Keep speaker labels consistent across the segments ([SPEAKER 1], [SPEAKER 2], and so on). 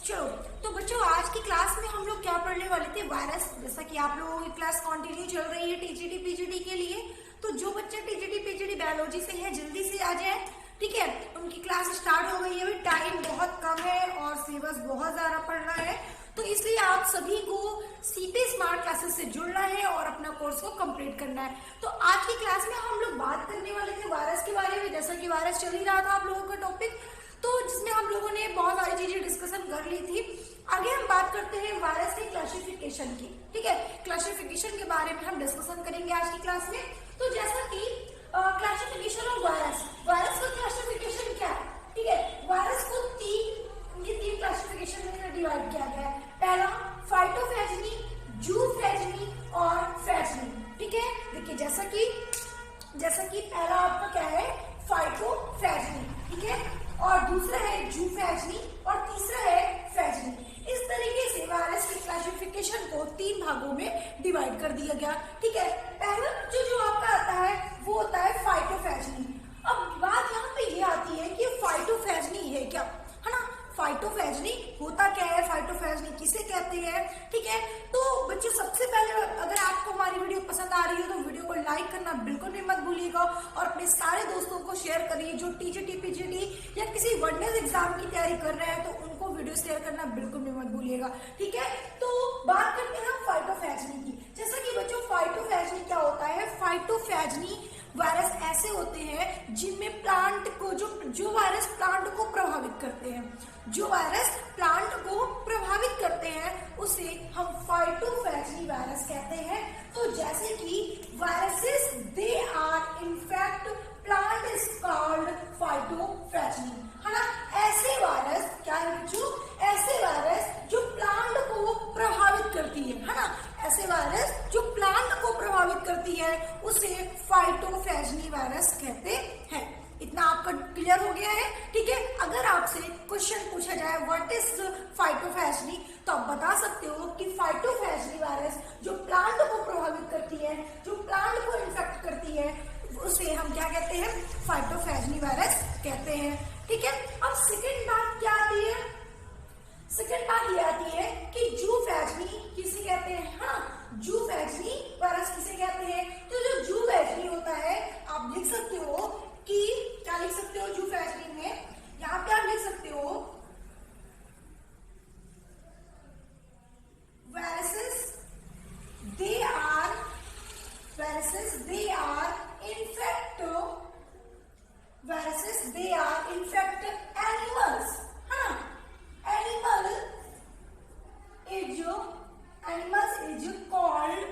[SPEAKER 1] चलो तो बच्चों, आज की क्लास में हम लोग क्या पढ़ने वाले थे, वायरस। जैसा कि आप लोगों की क्लास कंटिन्यू चल रही है टीजीटी पीजीटी के लिए, तो जो बच्चे टीजीटी पीजीटी बायोलॉजी से है जल्दी से आ जाए, ठीक है। उनकी क्लास स्टार्ट हो गई है, अभी टाइम बहुत कम है और सिलेबस बहुत ज्यादा पढ़ना है, तो इसलिए आप सभी को सीपी स्मार्ट क्लासेस से जुड़ना है और अपना कोर्स को कंप्लीट करना है। तो आज की क्लास में हम लोग बात करने वाले थे वायरस के बारे में। जैसा कि वायरस चल ही रहा था आप लोगों का टॉपिक, तो जिसमें हम लोगों ने बहुत सारी चीजें डिस्कशन कर ली थी। आगे हम बात करते हैं वायरस के क्लासिफिकेशन की, ठीक है। क्लासिफिकेशन के बारे में हम डिस्कशन करेंगे आज की क्लास में। तो जैसा कि क्लासिफिकेशन ऑफ वायरस, वायरस का क्लासिफिकेशन क्या है, ठीक है। वायरस को तीन क्लासिफिकेशन में डिवाइड किया गया है। पहला फाइटोफेजनी, जूफेजनी और फेजनी, ठीक है। देखिए जैसा कि पहला आपका क्या है, फाइटोफेजनी, ठीक है, और दूसरा है जूफेजनी और तीसरा है फेजनी। इस तरीके से वायरस की क्लासिफिकेशन को तीन भागों में डिवाइड कर दिया गया, ठीक है। पहला जो आपका आता है वो होता है फाइटोफेजनी। अब बात यहाँ पे ये आती है कि फाइटोफेजनी है क्या, है ना। फाइटोफेजनी होता क्या है, फाइटोफेजनी किसे कहते हैं, ठीक है। तो बच्चों, सबसे पहले अगर आपको हमारी वीडियो पसंद आ रही हो तो वीडियो को लाइक करना बिल्कुल भी मत भूलिएगा और अपने सारे दोस्तों को शेयर करिए जो टीजीटी पीजीटी या किसी वनडेज एग्जाम की तैयारी कर रहे हैं, तो उनको वीडियो शेयर करना बिल्कुल भी मत भूलिएगा, ठीक है। तो बात करते हैं हम फाइटोफेजनी की। जैसा कि बच्चों, फाइटोफेजनी क्या होता है, फाइटोफेजनी वायरस ऐसे होते हैं जिनमें प्लांट को जो वायरस प्लांट को प्रभावित करते हैं, जो वायरस प्लांट को प्रभावित करते हैं उसे हम फाइटोफेजनी वायरस कहते हैं। तो जैसे कि viruses they are infect plant is called phytophagy, है ना। ऐसे वायरस क्या है बच्चों, ऐसे वायरस जो प्लांट को प्रभावित करती है ना, ऐसे वायरस जो प्लांट को प्रभावित करती है उसे फाइटोफेजनी वायरस कहते हैं। इतना आपका क्लियर हो गया है, ठीक है। अगर आपसे क्वेश्चन पूछा जाए व्हाट इज फाइटोफेजनी, तो आप बता सकते हो कि फाइटोफेजनी वायरस जो प्लांट को प्रभावित करती है, जो प्लांट को इन्फेक्ट करती है, उसे हम क्या कहते हैं, फाइटोफेजनी वायरस कहते हैं, ठीक है। अब सेकेंड बात क्या आती है, सेकेंड बात ये आती है कि जूफेजनी किसे कहते हैं, हाँ, जूफेजनी वायरस किसे कहते हैं। तो जो जूफेजनी होता है, आप लिख सकते हो कि क्या लिख सकते हो जूफेजनी में, यहाँ पे आप लिख सकते हो viruses they are infect animals, है ना। animals is called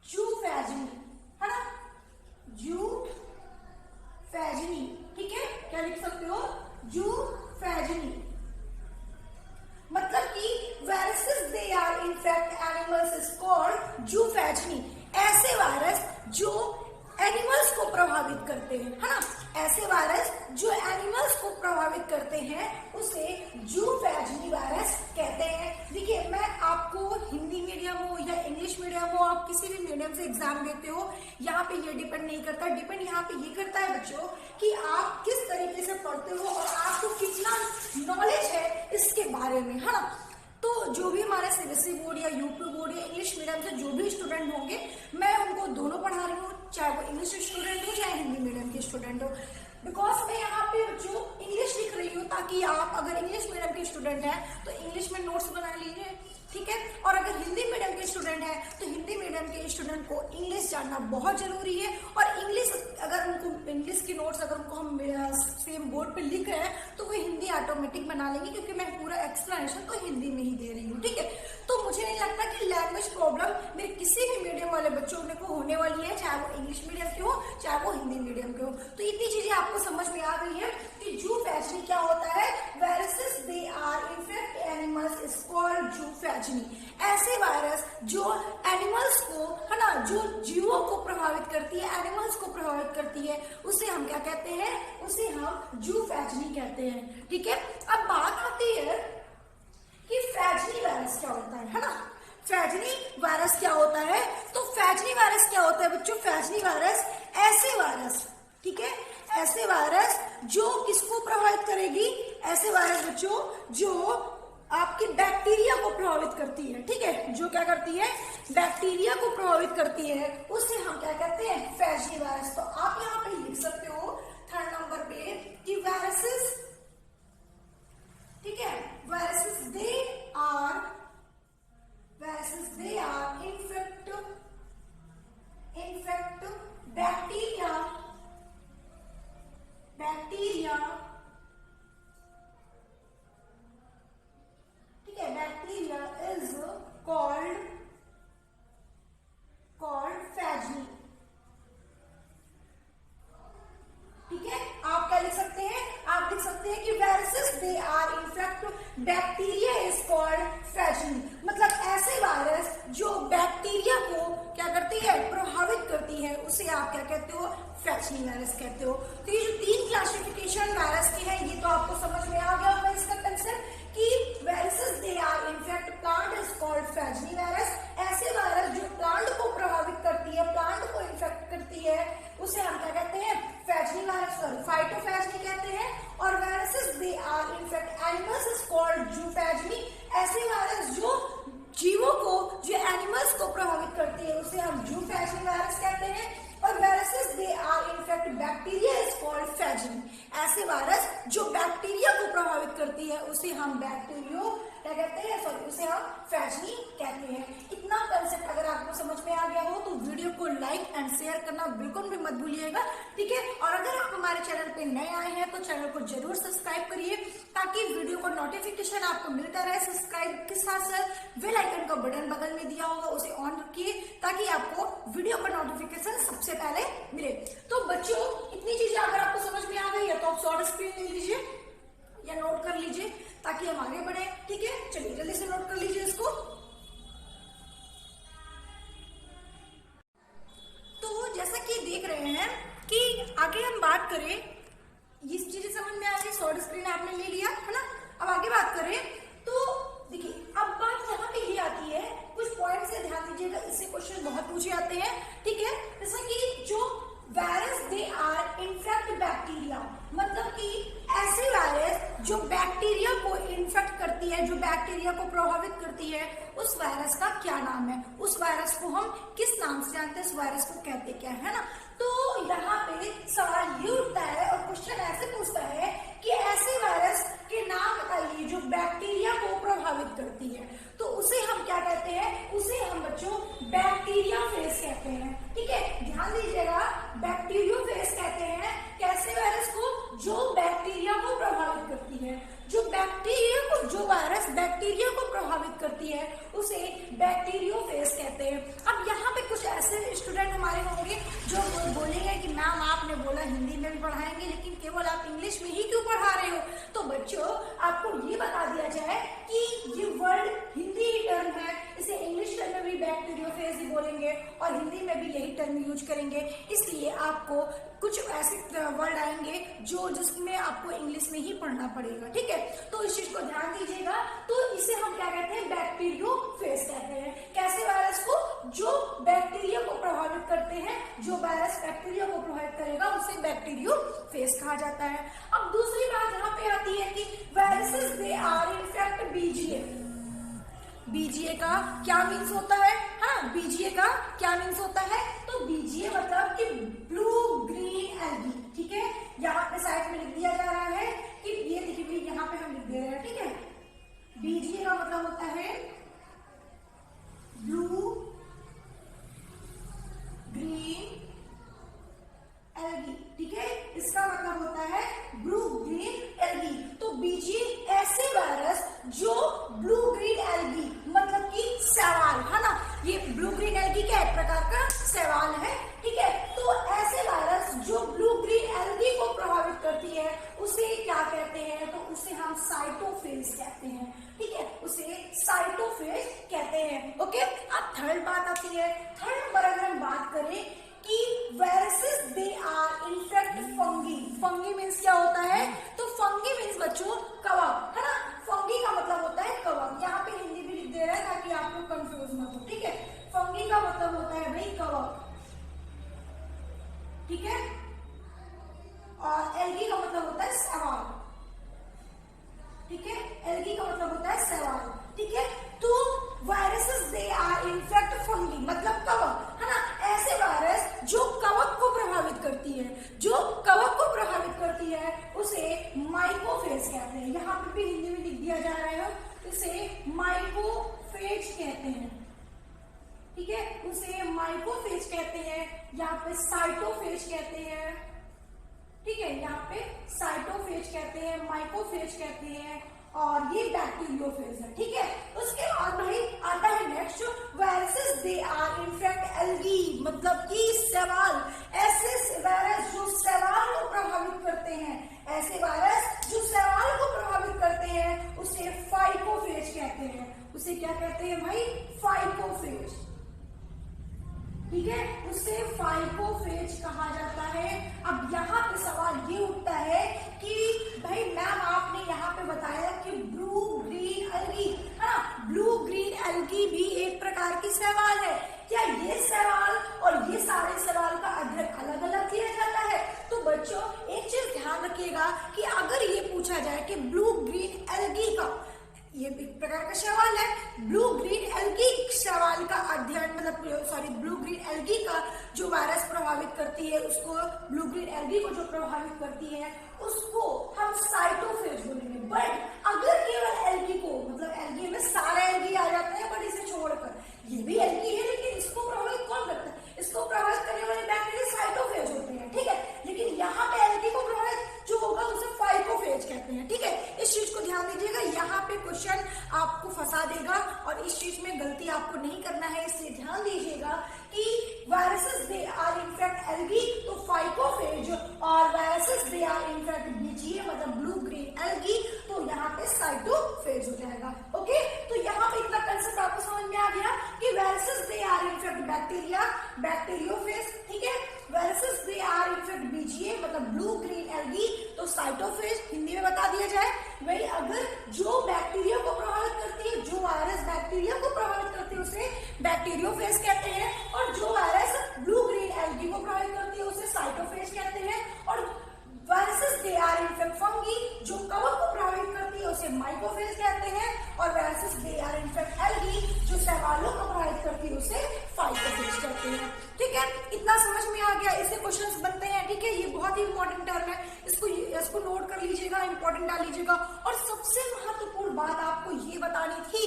[SPEAKER 1] जूफेजनी, है ना, जूफेजनी, ठीक है। क्या लिख सकते हो, जूफेजनी, मतलब कि viruses they are infect animals is called zoophagy. ऐसे वायरस जो एनिमल्स को प्रभावित करते हैं, है ना, ऐसे वायरस जो एनिमल्स को प्रभावित करते हैं उसे जूफेजनी वायरस कहते हैं। देखिए, मैं आपको हिंदी मीडियम हो या इंग्लिश मीडियम हो, आप किसी भी मीडियम से एग्जाम देते हो, यहाँ पे ये डिपेंड नहीं करता। डिपेंड यहाँ पे ये करता है बच्चों कि आप किस तरीके से पढ़ते हो और आपको कितना नॉलेज है इसके बारे में, है ना। तो जो भी हमारे सीबीएसई बोर्ड या यूपी बोर्ड या इंग्लिश मीडियम से जो भी स्टूडेंट होंगे, मैं उनको दोनों पढ़ा रही हूँ, चाहे वो इंग्लिश स्टूडेंट हो चाहे हिंदी मीडियम के स्टूडेंट हो। बिकॉज मैं यहाँ पे जो इंग्लिश लिख रही हूँ ताकि आप अगर इंग्लिश मीडियम के स्टूडेंट हैं तो इंग्लिश में नोट्स बना लीजिए, ठीक है। और अगर हिंदी मीडियम के स्टूडेंट हैं तो हिंदी मीडियम के स्टूडेंट को इंग्लिश जानना बहुत जरूरी है। और इंग्लिश अगर उनको इंग्लिश की नोट्स अगर उनको हम सेम बोर्ड पे लिख रहे हैं तो वो हिंदी ऑटोमेटिक बना लेंगे, क्योंकि मैं पूरा एक्सप्लेनेशन तो हिंदी में ही दे रही हूँ, ठीक है। तो मुझे नहीं लगता कि लैंग्वेज प्रॉब्लम मेरे किसी भी मीडियम वाले बच्चों को होने वाली है, चाहे वो इंग्लिश मीडियम के हो चाहे वो हिंदी मीडियम के हो। तो इतनी चीजें आपको समझ में आ गई है कि जूफेजनी क्या होता है, viruses they are infect animals is called zoophagy. ऐसे वायरस जो एनिमल्स को, है ना, जो जीवों को प्रभावित करती है, एनिमल्स को प्रभावित करती है, उसे हम क्या कहते हैं, उसे हम जूफेजनी कहते हैं, ठीक है। अब बात आती है कि फेजनी वायरस क्या होता है ना। फेजनी वायरस क्या होता है, तो फेजनी वायरस क्या होता है बच्चों, फेजनी वायरस ऐसे वायरस, ठीक है, ऐसे वायरस जो किसको प्रभावित करेगी, ऐसे वायरस बच्चों जो आपकी बैक्टीरिया को प्रभावित करती है, ठीक है, जो क्या करती है, बैक्टीरिया को प्रभावित करती है, उसे हम क्या कहते हैं, फैजी वायरस। तो आप यहाँ पे लिख सकते हो 3rd नंबर पे कि वायरसेस, ठीक है, viruses they are infect bacteria, ठीक है, बैक्टीरिया इज कॉल्ड फैजी, ठीक है। आप क्या लिख सकते हैं, आप लिख सकते हैं कि viruses they are infect bacteria is called phage, मतलब ऐसे वायरस जो बैक्टीरिया को क्या करती है, प्रभावित करती है, उसे आप क्या कहते हो, फैजी वायरस कहते हो। तो ये जो 3 क्लासिफिकेशन वायरस की है ये तो आपको समझ में आ गया होगा इसका कंसेप्ट कि viruses they are infect plant is called phage virus, ऐसे वायरस जो प्लांट को प्रभावित करती है, प्लांट को इन्फेक्ट करती है, उसे हम क्या कहते हैं, फैजी वायरस, फाइटोफैजी कहते हैं। और viruses they are infect animals is called zoophagy, ऐसे वायरस जो जीवों को, जो एनिमल्स को प्रभावित करती है, उसे हम जूफैजी वायरस कहते हैं। और viruses they are infect bacteria is called phage, ऐसे वायरस जो बैक्टीरिया को प्रभावित करती है उसे हम बैक्टीरियो क्या कहते हैं, सॉरी, उसे हम फैजी कहते हैं। इतना कंसेप्ट अगर आपको समझ में आ गया हो तो वीडियो को लाइक एंड शेयर करना बिल्कुल भी मत भूलिएगा, ठीक है। और अगर आप हमारे चैनल पे नए आए हैं तो चैनल को जरूर सब्सक्राइब करिए ताकि वीडियो को नोटिफिकेशन आपको मिलता रहे। सब्सक्राइब के साथ साथ बेल आइकन का बटन बगल में दिया होगा उसे ऑन रखिए ताकि आपको वीडियो का नोटिफिकेशन सबसे पहले मिले। तो बच्चों इतनी चीजें अगर आपको समझ में आ गई है तो आप शॉर्ट स्क्रीन ले लीजिए या नोट कर लीजिए ताकि हम आगे बढ़े, ठीक है। चलिए जल्दी से नोट कर लीजिए इसको। तो जैसा कि देख रहे हैं कि आगे हम बात करें, ये चीजें समझ में आ गई, शॉर्ट स्क्रीन आपने ले लिया है ना। अब आगे बात करें तो देखिए अब बात यहाँ पे ये आती है, कुछ पॉइंट से ध्यान दीजिएगा, इससे क्वेश्चन बहुत पूछे जाते हैं, ठीक है। जैसा कि जो virus they are infect bacteria, मतलब कि ऐसे वायरस जो बैक्टीरिया को इन्फेक्ट करती है, जो बैक्टीरिया को प्रभावित करती है, उस वायरस का क्या नाम है, उस वायरस को हम किस नाम से जानते हैं, उस वायरस को कहते क्या है ना। तो यहाँ पे सवाल ये उठता है और क्वेश्चन ऐसे पूछता है कि ऐसे वायरस के नाम बताइए जो बैक्टीरिया को प्रभावित करती है, तो उसे हम क्या कहते हैं, उसे हम बच्चों बैक्टीरियोफेज कहते हैं, ठीक है। ध्यान दीजिएगा, बैक्टीरियोफेज कहते हैं कैसे वायरस को, जो बैक्टीरिया को प्रभावित करती है, जो बैक्टीरिया को, जो वायरस बैक्टीरिया को प्रभावित करती है उसे बैक्टीरियोफेज कहते हैं। अब यहाँ पे कुछ ऐसे स्टूडेंट हमारे होंगे जो बोलेंगे कि मैम आपने बोला हिंदी में भी पढ़ाएंगे लेकिन केवल आप इंग्लिश में ही क्यों पढ़ा रहे हो। तो बच्चों आपको ये बता दिया जाए कि ये वर्ड हिंदी ही टर्म है, इसे इंग्लिश टर्म में भी बैक्टीरियोफेज ही बोलेंगे और हिंदी में भी यही टर्म यूज करेंगे, इसलिए आपको कुछ ऐसे वर्ड आएंगे जो जिसमें आपको इंग्लिश में ही पढ़ना पड़ेगा, ठीक है। तो इस चीज को ध्यान दीजिएगा। तो इसे हम क्या कहते हैं, बैक्टीरियोफेज कहते हैं, कैसे वायरस को जो बैक्टीरिया को प्रभावित करते हैं, जो वायरस बैक्टीरिया को प्रभावित करेगा उसे बैक्टीरियोफेज कहा जाता है। अब दूसरी बात यहाँ पे आती है कि viruses they are infect BGA, BGA का क्या मीन्स होता है, हाँ बीजीए का क्या मीन्स होता है, तो बीजीए मतलब कि ब्लू ग्रीन एल्गी, ठीक है। यहाँ पे साइड में लिख दिया जा रहा है कि ये देखिए यहाँ पे हम लिख दे रहे हैं, ठीक है। बीजीए का मतलब होता है ब्लू ग्रीन एल्गी, ठीक है, इसका मतलब होता है ब्लू ग्रीन एल्गी। तो बीजीए ऐसे वायरस जो ब्लू ग्रीन एल्गी मतलब कि शैवाल है ना, ये ब्लू ग्रीन एल्गी क्या एक प्रकार का शैवाल है, ठीक है। तो ऐसे वायरस जो ब्लू ग्रीन एल्गी को प्रभावित करती है उसे क्या कहते हैं, तो उसे हम साइटोफेज कहते हैं, ठीक है, उसे साइटोफेज कहते हैं, ओके। अब थर्ड बात आती है, थर्ड नंबर अगर हम बात करें कि viruses they are infect fungi, fungi means क्या होता है, तो फंगी मीन्स बच्चों कवक है ना, फंगी का मतलब होता है कवक, यहाँ पे हिंदी भी लिख दे रहा है ताकि आप लोग कंफ्यूज मत हो, ठीक है। फंगी का मतलब होता है भाई कवक, ठीक है। उसे माइकोफेज कहते हैं। यहाँ पे भी हिंदी में लिख दिया जा रहा है, उसे माइकोफेज कहते हैं, ठीक है, उसे माइकोफेज कहते हैं। यहाँ पे साइटोफेज कहते हैं, ठीक है, यहाँ पे साइटोफेज कहते हैं, माइकोफेज कहते हैं, और ये बैक्टीरियोफेज है, ठीक है। उसके बाद भाई आता है next, viruses they are infect algae, मतलब कि शैवाल, ऐसे वायरस जो शैवाल को प्रभावित करते हैं, ऐसे वायरस जो शैवाल को प्रभावित करते हैं उसे फाइकोफेज कहते हैं। उसे क्या कहते हैं भाई? फाइकोफेज, ठीक है, उसे फाइकोफेज कहा जाता है। अब यहाँ पे सवाल ये उठता है कि भाई मैम आपने यहाँ पे बताया कि ब्लू ग्रीन एल्गी, हाँ, ब्लू ग्रीन एल्गी भी एक प्रकार की शैवाल है, क्या ये शैवाल और ये सारे शैवाल का अध्ययन अलग अलग किया जाता है? तो बच्चों एक चीज ध्यान रखिएगा कि अगर ये पूछा जाए कि ब्लू ग्रीन एल्गी का, ये एक प्रकार का शैवाल है, ब्लू ग्रीन एल्गी शैवाल का अध्ययन, मतलब सॉरी ब्लू ग्रीन एल्गी का जो वायरस प्रभावित करती है उसको, ब्लू ग्रीन एल्गी को जो प्रभावित करती है उसको हम साइटोफेज बोलेंगे। बट अगर केवल एल्गी को, मतलब एल्गी में सारे एल्गी आ जाते हैं बट इसे छोड़कर, ये भी एल्गी है लेकिन इसको प्रभावित कौन करता है? इसको प्रभावित करने वाले बैक्टीरिया साइटोफेज होते हैं, ठीक है, लेकिन यहाँ पे एल्गी को प्रभावित जो होगा उसे फाइकोफेज कहते हैं, ठीक है। इस चीज को ध्यान दीजिएगा, यहाँ पे क्वेश्चन आपको फंसा देगा और इस चीज में गलती आपको नहीं करना है, इसलिए ध्यान दीजिएगा कि viruses they are infect algae तो फाइकोफेज, और viruses they are infect BGA मतलब ब्लू ग्रीन एल्गी तो यहाँ पे साइटोफेज हो जाएगा। ओके, तो यहाँ पे इतना कंसेप्ट आपको समझ में आ गया कि viruses they are infect bacteria, bacteriophage, ठीक है, viruses they are infect BGA मतलब ब्लू ग्रीन एल्गी तो साइटोफेज, हिंदी में बता दिया जाए वही, अगर जो बैक्टीरिया को प्रभावित करती है, जो वायरस बैक्टीरिया को प्रभावित करती है उसे बैक्टीरियोफेज कहते हैं, और जो वायरस ब्लू ग्रीन एल्गी को प्रभावित करती है उसे साइटोफेज कहते हैं, और viruses they are infect fungi जो कवक को प्रभावित करती है उसे माइकोफेज कहते हैं, और viruses they are infect algae जो शैवालों को प्रभावित करती है उसे फाइकोफेज कहते हैं, ठीक है। इतना समझ में आ गया, इससे क्वेश्चंस बनते हैं, ठीक है, ये बहुत ही इंपॉर्टेंट टर्म है, इसको नोट कर लीजिएगा, इंपॉर्टेंट डाल लीजिएगा। और सबसे महत्वपूर्ण बात आपको ये बतानी थी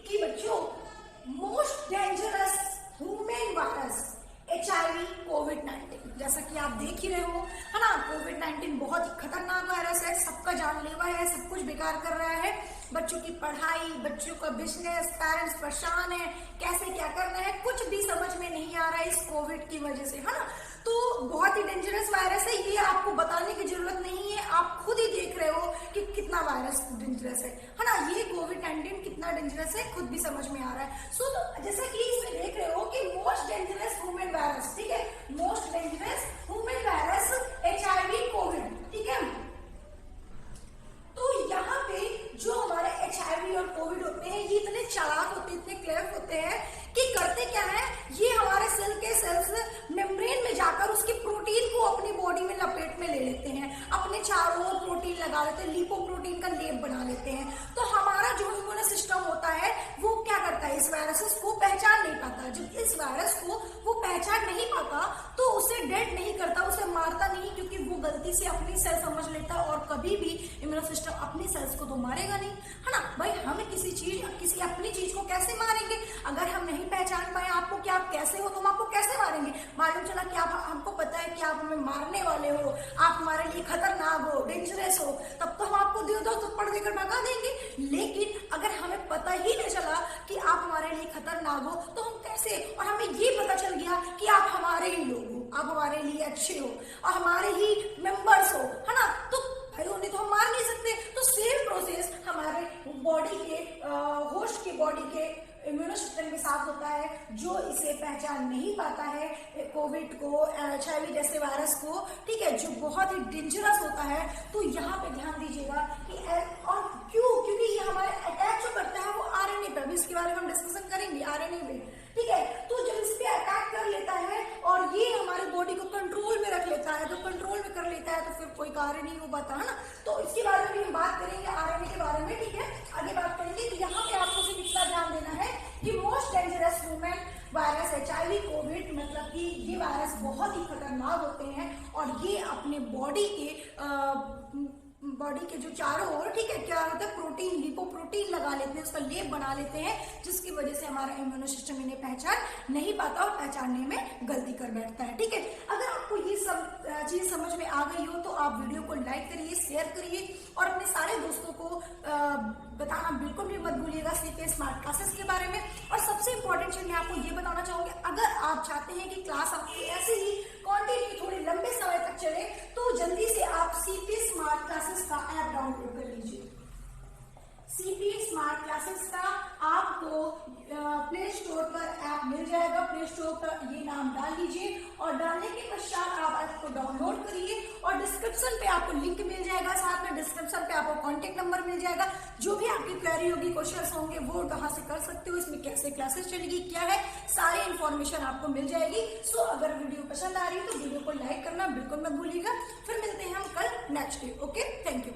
[SPEAKER 1] कि बच्चों most dangerous human virus HIV कोविड-19, जैसा कि आप देख ही रहे हो, है ना, कोविड-19 बहुत ही खतरनाक वायरस है, सबका जानलेवा है, सब कुछ बेकार कर रहा है, बच्चों की पढ़ाई, बच्चों का बिजनेस, पेरेंट्स परेशान है, कैसे क्या करना है कुछ भी समझ में नहीं आ रहा है इस कोविड की वजह से, है ना। तो बहुत ही डेंजरस वायरस है, ये आपको बताने की जरूरत नहीं है, आप खुद ही देख रहे हो कि कितना वायरस डेंजरस है ना, ये कोविड-19 कितना डेंजरस है खुद भी समझ में आ रहा है। सो तो जैसा कि इसमें देख रहे हो कि मोस्ट डेंजरस ह्यूमन वायरस, ठीक है, most dangerous human virus HIV Covid, ठीक है। तो यहाँ पे जो हमारे HIV और कोविड होते हैं ये इतने चालाक होते हैं, इतने क्लेवर होते हैं कि करते क्या है, ये हमारे सेल के सेल्स मेम्ब्रेन में जाकर उसकी प्रोटीन को अपनी बॉडी में लपेट में ले लेते हैं, अपने चारों ओर प्रोटीन लगा लेते हैं, लिपोप्रोटीन का लेप बना लेते हैं। तो हमारा जो इम्यून सिस्टम होता है वो क्या करता है, इस वायरस को पहचान नहीं पाता, जब इस वायरस को वो पहचान नहीं पाता तो उसे डेड नहीं करता, उसे मारता नहीं, क्योंकि वो गलती से अपनी सेल समझ लेता है, और कभी भी इम्यून सिस्टम अपनी सेल्स को तो मारेगा नहीं, है ना भाई। हमें किसी अपनी चीज को कैसे मारेंगे अगर हम नहीं पहचान पाए आपको कि आप कैसे हो, तो हम आपको कैसे मारेंगे? मालूम चला कि आप, हमको पता है कि आप हमें मारने वाले हो, आप हमारे लिए खतरनाक हो, डेंजरस हो, तब तो हम आपको दो थप्पड़ देकर भगा देंगे। लेकिन अगर हमें पता ही नहीं चला कि आप हमारे लिए खतरनाक हो तो हम कैसे, और हमें ये पता चल गया कि आप हमारे ही लोग हो, आप हमारे लिए अच्छे हो और हमारे ही मेंबर्स हो, है ना, तो भाई उन्हें तो हम मार नहीं सकते। तो सेम प्रोसेस हमारे बॉडी के होस्ट के बॉडी के इम्यूनो सिस्टम के साथ होता है, जो इसे पहचान नहीं पाता है कोविड को, HIV जैसे वायरस को, ठीक है, जो बहुत ही डेंजरस होता है। तो यहाँ पे ध्यान दीजिएगा कि और क्योंकि ये हमारे अटैक जो करता है वो RNA पे, अभी इसके बारे में हम डिस्कशन करेंगे, RNA पे, ठीक है। तो जब इस पे अटैक कर लेता है और ये हमारे बॉडी को कंट्रोल में रख लेता है, तो कंट्रोल में कर लेता है तो फिर कोई कार्य नहीं हो पाता, है ना। तो इसके बारे में भी हम बात करेंगे, RNA के बारे में, ठीक है, आगे बात करेंगे। तो यहाँ पे आपको सिर्फ इतना ध्यान देना है कि most dangerous human virus HIV Covid, मतलब कि ये वायरस बहुत ही खतरनाक होते हैं और और ये अपने बॉडी के जो चारों ओर, ठीक है, क्या होता है, प्रोटीन, लिपोप्रोटीन लगा लेते हैं, उसका लेप बना लेते हैं, जिसकी वजह से हमारा इम्यूनो सिस्टम इन्हें पहचान नहीं पाता और पहचानने में गलती कर बैठता है। ठीक है, अगर आपको ये सब चीज समझ में आ गई हो तो आप वीडियो को लाइक करिए, शेयर करिए और अपने सारे दोस्तों को बताना बिल्कुल भी मत भूलिएगा CPS स्मार्ट क्लासेस के बारे में। और सबसे इंपॉर्टेंट चीज मैं आपको ये बताना चाहूंगी, अगर आप चाहते हैं कि क्लास आपकी ऐसे ही कंटिन्यू थोड़ी लंबे समय तक चले तो जल्दी से आप CPS स्मार्ट क्लासेस का ऐप डाउनलोड कर लीजिए। CPS स्मार्ट क्लासेस का आपको प्ले स्टोर पर ऐप मिल जाएगा। प्ले स्टोर पर ये नाम डाल लीजिए और डालने के पश्चात आप ऐप को डाउनलोड करिए और डिस्क्रिप्शन पे आपको लिंक मिल जाएगा, साथ में डिस्क्रिप्शन पे आपको कॉन्टेक्ट नंबर मिल जाएगा। जो भी आपकी क्वेरी होगी, क्वेश्चंस होंगे, वो कहाँ से कर सकते हो, इसमें कैसे क्लासेस चलेगी, क्या है, सारी इंफॉर्मेशन आपको मिल जाएगी। सो अगर वीडियो पसंद आ रही है तो वीडियो को लाइक करना बिल्कुल मत भूलिएगा। फिर मिलते हैं हम कल next day. Okay, thank you.